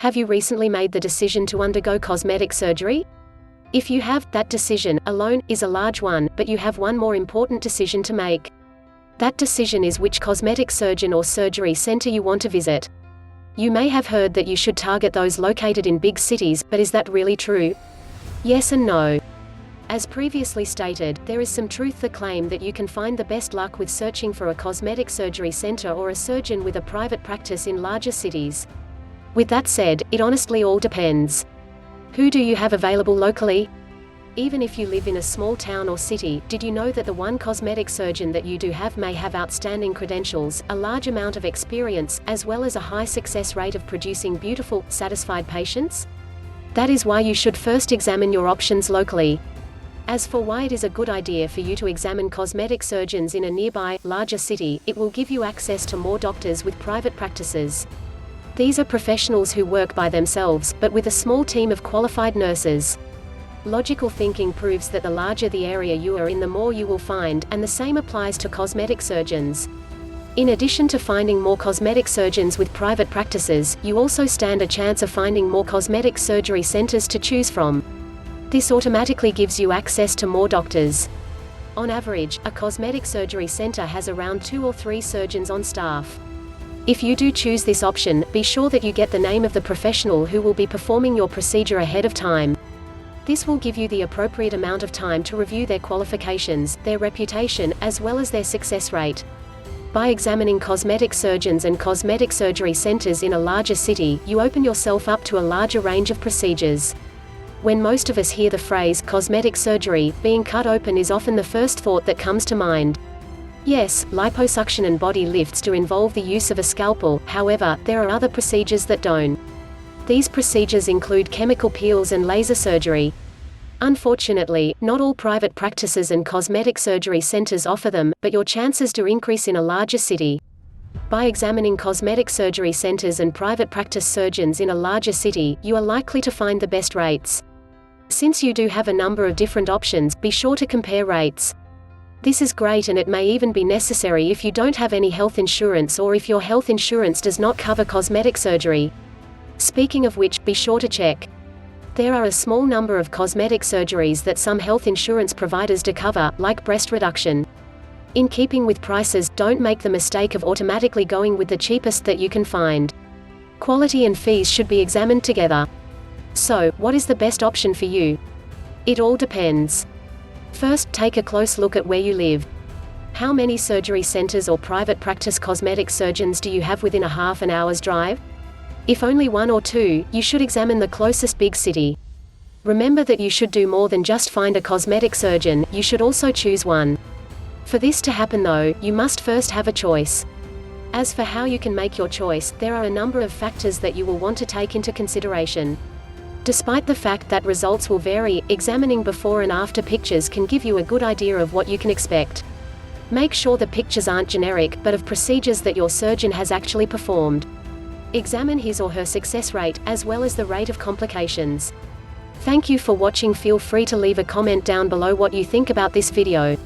Have you recently made the decision to undergo cosmetic surgery? If you have, that decision, alone, is a large one, but you have one more important decision to make. That decision is which cosmetic surgeon or surgery center you want to visit. You may have heard that you should target those located in big cities, but is that really true? Yes and no. As previously stated, there is some truth to the claim that you can find the best luck with searching for a cosmetic surgery center or a surgeon with a private practice in larger cities. With that said, it honestly all depends. Who do you have available locally? Even if you live in a small town or city, did you know that the one cosmetic surgeon that you do have may have outstanding credentials, a large amount of experience, as well as a high success rate of producing beautiful, satisfied patients? That is why you should first examine your options locally. As for why it is a good idea for you to examine cosmetic surgeons in a nearby, larger city, it will give you access to more doctors with private practices. These are professionals who work by themselves, but with a small team of qualified nurses. Logical thinking proves that the larger the area you are in, the more you will find, and the same applies to cosmetic surgeons. In addition to finding more cosmetic surgeons with private practices, you also stand a chance of finding more cosmetic surgery centers to choose from. This automatically gives you access to more doctors. On average, a cosmetic surgery center has around 2 or 3 surgeons on staff. If you do choose this option, be sure that you get the name of the professional who will be performing your procedure ahead of time. This will give you the appropriate amount of time to review their qualifications, their reputation, as well as their success rate. By examining cosmetic surgeons and cosmetic surgery centers in a larger city, you open yourself up to a larger range of procedures. When most of us hear the phrase cosmetic surgery, being cut open is often the first thought that comes to mind. Yes, liposuction and body lifts do involve the use of a scalpel, however, there are other procedures that don't. These procedures include chemical peels and laser surgery. Unfortunately, not all private practices and cosmetic surgery centers offer them, but your chances do increase in a larger city. By examining cosmetic surgery centers and private practice surgeons in a larger city, you are likely to find the best rates. Since you do have a number of different options, be sure to compare rates. This is great, and it may even be necessary if you don't have any health insurance or if your health insurance does not cover cosmetic surgery. Speaking of which, be sure to check. There are a small number of cosmetic surgeries that some health insurance providers do cover, like breast reduction. In keeping with prices, don't make the mistake of automatically going with the cheapest that you can find. Quality and fees should be examined together. So, what is the best option for you? It all depends. First, take a close look at where you live. How many surgery centers or private practice cosmetic surgeons do you have within a half an hour's drive? If only 1 or 2, you should examine the closest big city. Remember that you should do more than just find a cosmetic surgeon, you should also choose one. For this to happen though, you must first have a choice. As for how you can make your choice, there are a number of factors that you will want to take into consideration. Despite the fact that results will vary, examining before and after pictures can give you a good idea of what you can expect. Make sure the pictures aren't generic, but of procedures that your surgeon has actually performed. Examine his or her success rate, as well as the rate of complications. Thank you for watching. Feel free to leave a comment down below what you think about this video.